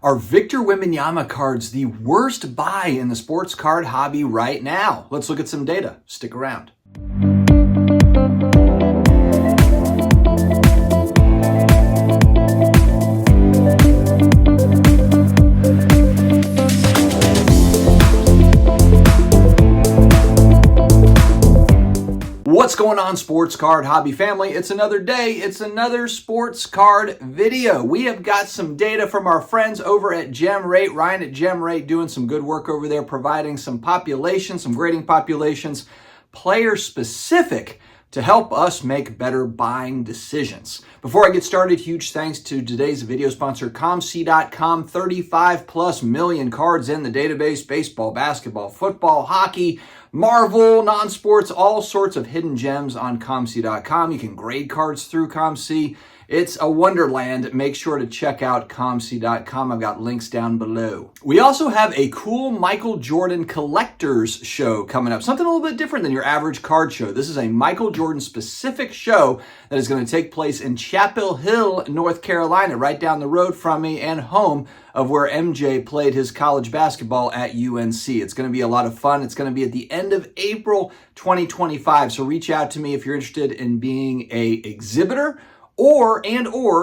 Are Victor Wembanyama cards the worst buy in the sports card hobby right now? Let's look at some data. Stick around. What's going on, sports card hobby family? It's another day. It's another sports card video. We have got some data from our friends over at GemRate. Ryan at GemRate doing some good work over there, providing some populations, some grading populations, player specific, to help us make better buying decisions. Before I get started, huge thanks to today's video sponsor, COMC.com. 35 plus million cards in the database: baseball, basketball, football, hockey, Marvel, non-sports, all sorts of hidden gems on COMC.com. You can grade cards through COMC. It's a wonderland. Make sure to check out COMC.com. I've got links down below. We also have a cool Michael Jordan collectors show coming up. Something a little bit different than your average card show. This is a Michael Jordan specific show that is going to take place in Chapel Hill, North Carolina, right down the road from me and home of where MJ played his college basketball at UNC. It's going to be a lot of fun. It's going to be at the end of April 2025. So reach out to me if you're interested in being a exhibitor or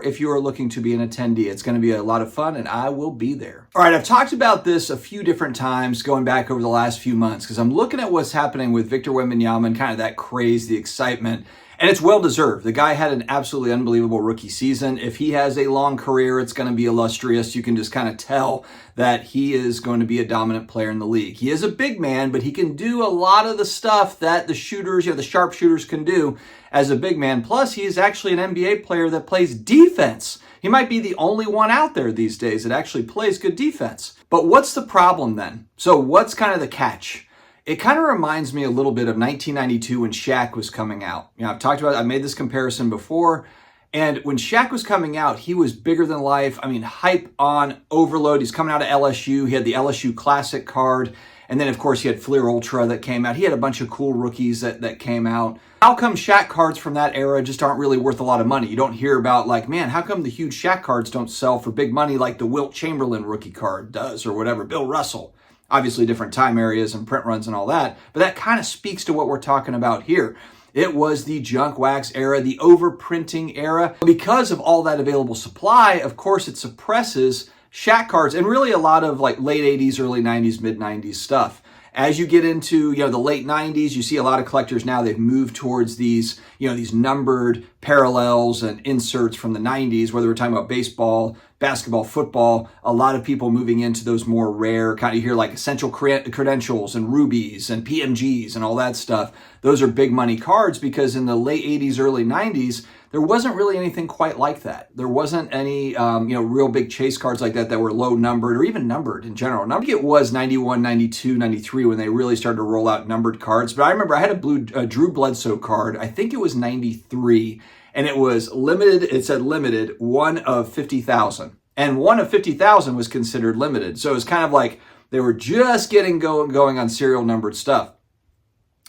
if you are looking to be an attendee. It's going to be a lot of fun, and I will be there. All right, I've talked about this a few different times going back over the last few months because I'm looking at what's happening with Victor Wembanyama and kind of that craze, the excitement. And it's well-deserved. The guy had an absolutely unbelievable rookie season. If he has a long career, it's going to be illustrious. You can just kind of tell that he is going to be a dominant player in the league. He is a big man, but he can do a lot of the stuff that the shooters, the sharpshooters can do as a big man. Plus, he is actually an NBA player that plays defense. He might be the only one out there these days that actually plays good defense. But what's the problem then? So what's kind of the catch? It kind of reminds me a little bit of 1992 when Shaq was coming out. I've made this comparison before. And when Shaq was coming out, he was bigger than life. I mean, hype on overload. He's coming out of LSU. He had the LSU Classic card. And then, of course, he had Fleer Ultra that came out. He had a bunch of cool rookies that came out. How come Shaq cards from that era just aren't really worth a lot of money? You don't hear about, like, man, how come the huge Shaq cards don't sell for big money like the Wilt Chamberlain rookie card does or whatever, Bill Russell? Obviously different time areas and print runs and all that, but that kind of speaks to what we're talking about here. It was the junk wax era, the overprinting era. Because of all that available supply, of course, it suppresses Shaq cards and really a lot of like late 80s, early 90s, mid 90s stuff. As you get into the late 90s, you see a lot of collectors now, they've moved towards these numbered parallels and inserts from the 90s, whether we're talking about baseball, basketball, football. A lot of people moving into those more rare, kind of hear like essential credentials and rubies and PMGs and all that stuff. Those are big money cards because in the late 80s, early 90s, there wasn't really anything quite like that. There wasn't any, real big chase cards like that were low numbered or even numbered in general. I think it was 91, 92, 93 when they really started to roll out numbered cards. But I remember I had a Drew Bledsoe card. I think it was 93, and it was limited. It said limited, 1 of 50,000. And 1 of 50,000 was considered limited. So it was kind of like they were just getting going on serial numbered stuff.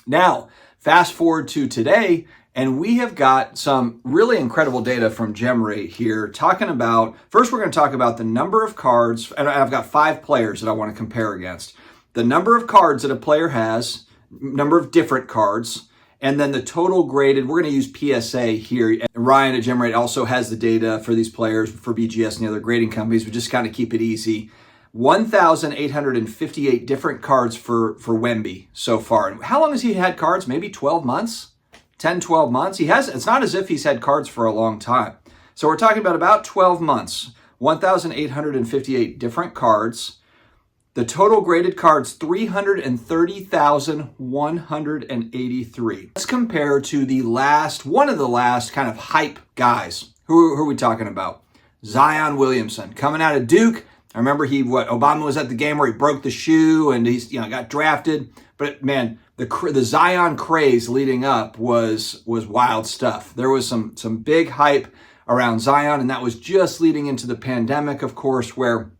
Now, fast forward to today, and we have got some really incredible data from GemRate here talking about, first we're going to talk about the number of cards, and I've got 5 players that I want to compare against. The number of cards that a player has, number of different cards, and then the total graded, we're going to use PSA here. And Ryan at GemRate also has the data for these players for BGS and the other grading companies, but just kind of keep it easy. 1,858 different cards for Wemby so far. And how long has he had cards? Maybe 12 months? 10, 12 months. It's not as if he's had cards for a long time. So we're talking about 12 months, 1,858 different cards. The total graded cards, 330,183. Let's compare to one of the last kind of hype guys. Who are we talking about? Zion Williamson, coming out of Duke. I remember Obama was at the game where he broke the shoe and he's got drafted. But man, the Zion craze leading up was wild stuff. There was some big hype around Zion, and that was just leading into the pandemic, of course, where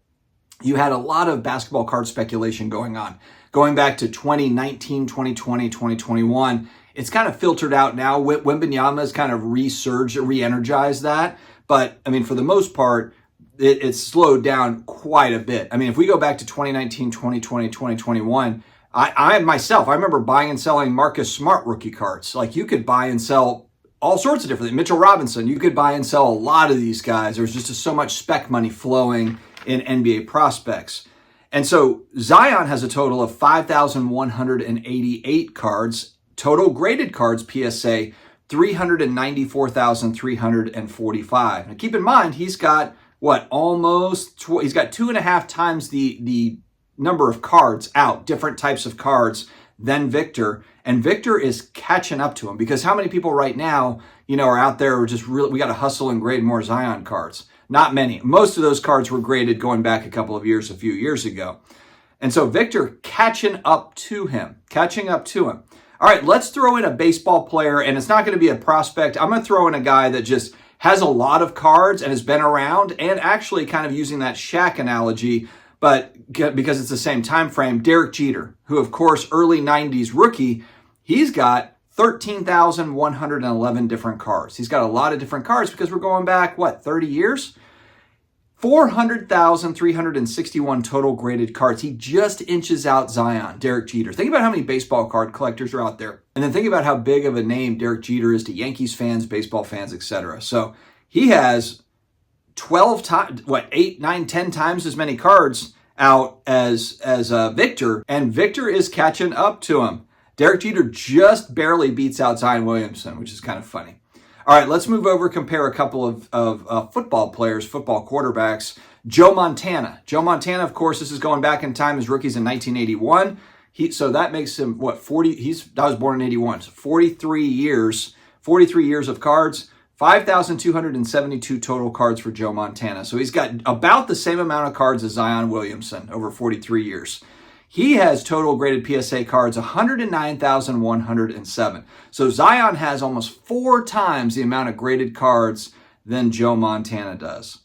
you had a lot of basketball card speculation going on. Going back to 2019, 2020, 2021, it's kind of filtered out now. Wembanyama has kind of re-energized that. But I mean, for the most part, it's slowed down quite a bit. I mean, if we go back to 2019, 2020, 2021, I myself, I remember buying and selling Marcus Smart rookie cards. Like, you could buy and sell all sorts of different things. Mitchell Robinson, you could buy and sell a lot of these guys. There was just so much spec money flowing in NBA prospects. And so Zion has a total of 5,188 cards, total graded cards, PSA, 394,345. Now keep in mind, he's got what, he's got 2.5 times the number of cards out, different types of cards than Victor. And Victor is catching up to him, because how many people right now, are out there who just really, we got to hustle and grade more Zion cards? Not many. Most of those cards were graded going back a few years ago. And so Victor catching up to him. All right, let's throw in a baseball player, and it's not going to be a prospect. I'm going to throw in a guy that just has a lot of cards and has been around, and actually kind of using that Shaq analogy, but because it's the same time frame, Derek Jeter, who of course early 90s rookie, he's got 13,111 different cards. He's got a lot of different cards because we're going back, 30 years? 400,361 total graded cards. He just inches out Zion, Derek Jeter. Think about how many baseball card collectors are out there. And then think about how big of a name Derek Jeter is to Yankees fans, baseball fans, etc. So he has 12 times, 8, 9, 10 times as many cards out as Victor. And Victor is catching up to him. Derek Jeter just barely beats out Zion Williamson, which is kind of funny. All right, let's move over, compare a couple of football players, football quarterbacks. Joe Montana. Joe Montana, of course, this is going back in time. His rookie's in 1981. So that makes him, 40? I was born in 81. So 43 years of cards, 5,272 total cards for Joe Montana. So he's got about the same amount of cards as Zion Williamson over 43 years. He has total graded PSA cards, 109,107. So Zion has almost 4 times the amount of graded cards than Joe Montana does.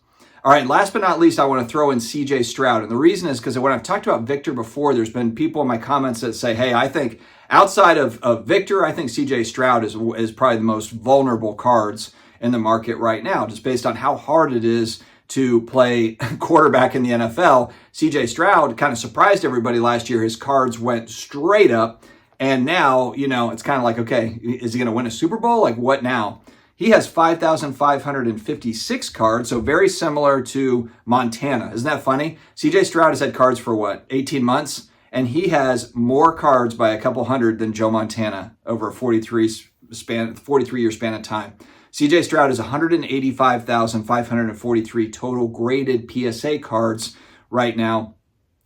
All right, last but not least, I want to throw in CJ Stroud. And the reason is because when I've talked about Victor before, there's been people in my comments that say, hey, I think outside of Victor, I think CJ Stroud is probably the most vulnerable cards in the market right now, just based on how hard it is to play quarterback in the NFL. CJ Stroud kind of surprised everybody last year. His cards went straight up. And now, it's kind of like, okay, is he going to win a Super Bowl? Like, what now? He has 5,556 cards, so very similar to Montana. Isn't that funny? CJ Stroud has had cards for 18 months? And he has more cards by a couple hundred than Joe Montana over a 43-year span of time. CJ Stroud is 185,543 total graded PSA cards right now.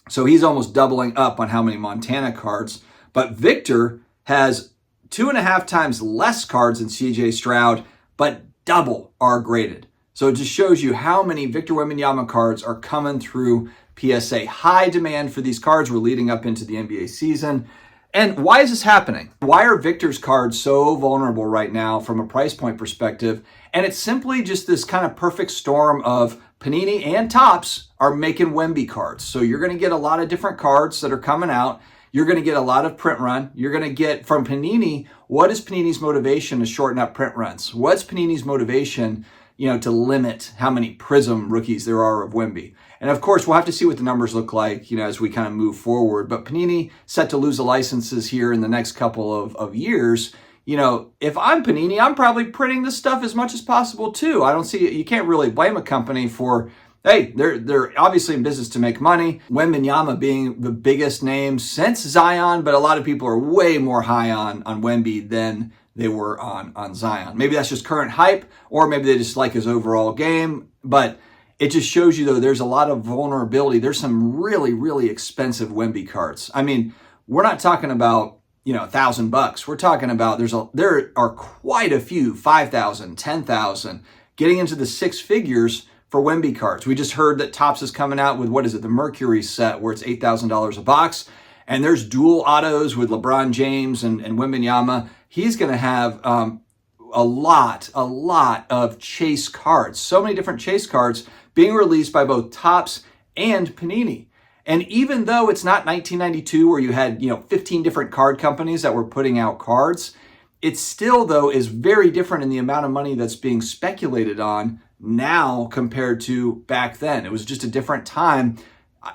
So he's almost doubling up on how many Montana cards. But Victor has 2.5 times less cards than CJ Stroud, but double are graded. So it just shows you how many Victor Wembanyama cards are coming through PSA. High demand for these cards. We're leading up into the NBA season. And why is this happening? Why are Victor's cards so vulnerable right now from a price point perspective? And it's simply just this kind of perfect storm of Panini and Topps are making Wemby cards. So you're going to get a lot of different cards that are coming out. You're going to get a lot of print run. You're going to get from Panini, what is Panini's motivation to shorten up print runs? What's Panini's motivation, to limit how many Prism rookies there are of Wemby? And of course, we'll have to see what the numbers look like, as we kind of move forward. But Panini set to lose the licenses here in the next couple of years. If I'm Panini, I'm probably printing this stuff as much as possible too. I don't see, you can't really blame a company for, hey, they're obviously in business to make money. Wembanyama being the biggest name since Zion, but a lot of people are way more high on Wemby than they were on Zion. Maybe that's just current hype, or maybe they just like his overall game. But it just shows you, though, there's a lot of vulnerability. There's some really, really expensive Wemby cards. I mean, we're not talking about, $1,000. We're talking about there are quite a few, 5,000, 10,000, getting into the 6 figures for Wemby cards. We just heard that Topps is coming out with, the Mercury set, where it's $8,000 a box. And there's dual autos with LeBron James and Wembanyama. He's going to have a lot of chase cards. So many different chase cards being released by both Topps and Panini. And even though it's not 1992 where you had, 15 different card companies that were putting out cards, it still, though, is very different in the amount of money that's being speculated on now compared to back then. It was just a different time.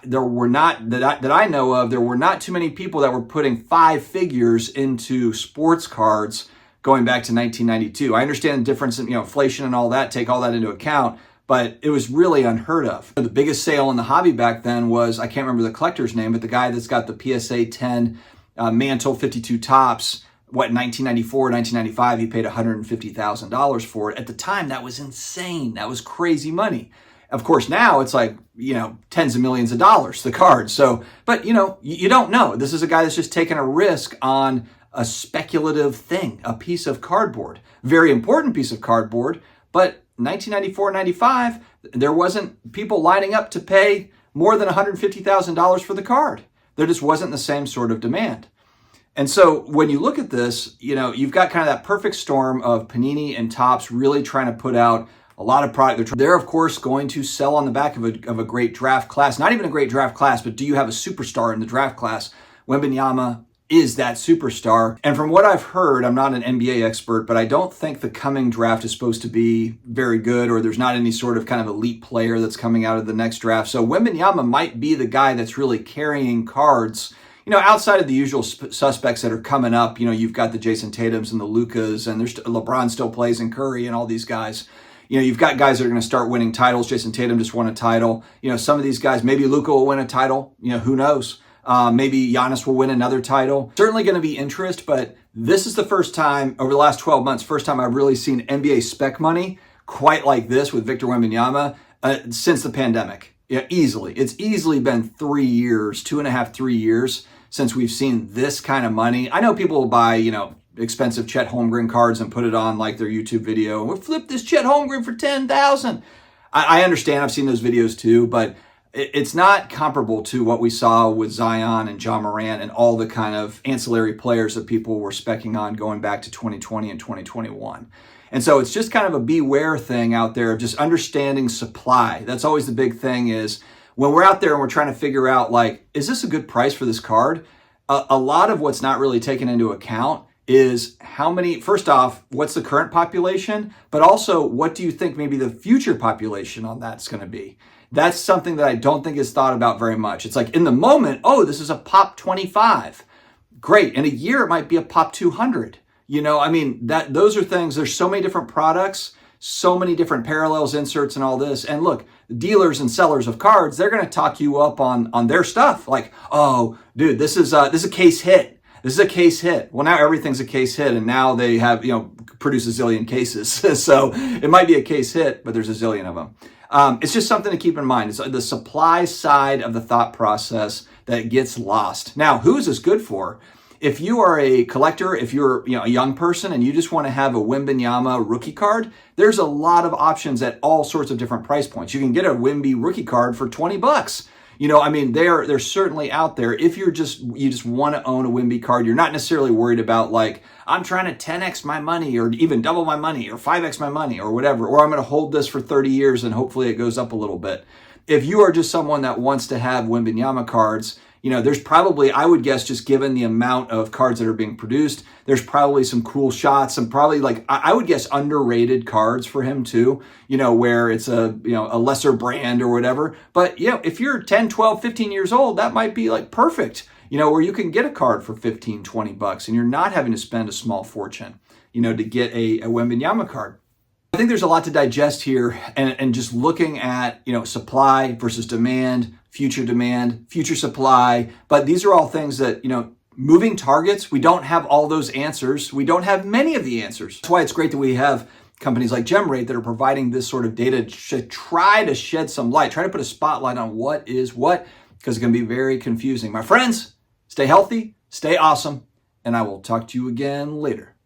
There were not, that I know of, there were not too many people that were putting 5 figures into sports cards going back to 1992. I understand the difference in, inflation and all that, take all that into account, but it was really unheard of. The biggest sale in the hobby back then was, I can't remember the collector's name, but the guy that's got the PSA 10 Mantle 52 Tops, 1994, 1995, he paid $150,000 for it. At the time, that was insane. That was crazy money. Of course, now it's like, tens of millions of dollars, the card. So, but you don't know. This is a guy that's just taking a risk on a speculative thing, a piece of cardboard. Very important piece of cardboard, but 1994, 95, there wasn't people lining up to pay more than $150,000 for the card. There just wasn't the same sort of demand. And so when you look at this, you've got kind of that perfect storm of Panini and Topps really trying to put out a lot of product. They're of course going to sell on the back of a great draft class. Not even a great draft class, but do you have a superstar in the draft class? Wembanyama is that superstar. And from what I've heard, I'm not an NBA expert, but I don't think the coming draft is supposed to be very good, or there's not any sort of kind of elite player that's coming out of the next draft. So Wembanyama might be the guy that's really carrying cards, outside of the usual suspects that are coming up. You've got the Jason Tatums and the Lukas, and there's LeBron still plays, and Curry and all these guys. You've got guys that are going to start winning titles. Jason Tatum just won a title. Some of these guys, maybe Luka will win a title. Who knows? Maybe Giannis will win another title. Certainly going to be interest, but this is the first time over the last 12 months, first time I've really seen NBA spec money quite like this with Victor Wembanyama since the pandemic. Easily. It's easily been 3 years, 2.5, 3 years since we've seen this kind of money. I know people will buy, expensive Chet Holmgren cards and put it on like their YouTube video. We'll flip this Chet Holmgren for $10,000. I understand. I've seen those videos too, but it's not comparable to what we saw with Zion and John Morant and all the kind of ancillary players that people were speccing on going back to 2020 and 2021. And so it's just kind of a beware thing out there of just understanding supply. That's always the big thing, is when we're out there and we're trying to figure out, like, is this a good price for this card? A lot of what's not really taken into account is how many, first off, what's the current population, but also what do you think maybe the future population on that's going to be? That's something that I don't think is thought about very much. It's like in the moment, oh, this is a pop 25. Great. In a year, it might be a pop 200. Those are things, there's so many different products, so many different parallels, inserts, and all this. And look, dealers and sellers of cards, they're going to talk you up on their stuff. Like, oh, dude, this is a case hit. This is a case hit. Well, now everything's a case hit, and now they have, produce a zillion cases. So it might be a case hit, but there's a zillion of them. It's just something to keep in mind. It's the supply side of the thought process that gets lost. Now, who is this good for? If you are a collector, if you're a young person and you just want to have a Wembanyama rookie card, there's a lot of options at all sorts of different price points. You can get a Wemby rookie card for $20. They're certainly out there. If you just want to own a Wemby card, you're not necessarily worried about, like, I'm trying to 10x my money or even double my money or 5x my money or whatever, or I'm going to hold this for 30 years and hopefully it goes up a little bit. If you are just someone that wants to have Wembanyama cards, there's probably, I would guess, just given the amount of cards that are being produced, there's probably some cool shots, some probably, like, I would guess, underrated cards for him too, where it's a lesser brand or whatever. But, if you're 10, 12, 15 years old, that might be like perfect, where you can get a card for 15, 20 bucks and you're not having to spend a small fortune, to get a Wembanyama card. I think there's a lot to digest here, and just looking at, supply versus demand, future supply. But these are all things that, moving targets, we don't have all those answers. We don't have many of the answers. That's why it's great that we have companies like GemRate that are providing this sort of data to try to shed some light, try to put a spotlight on what is what, because it can be very confusing. My friends, stay healthy, stay awesome, and I will talk to you again later.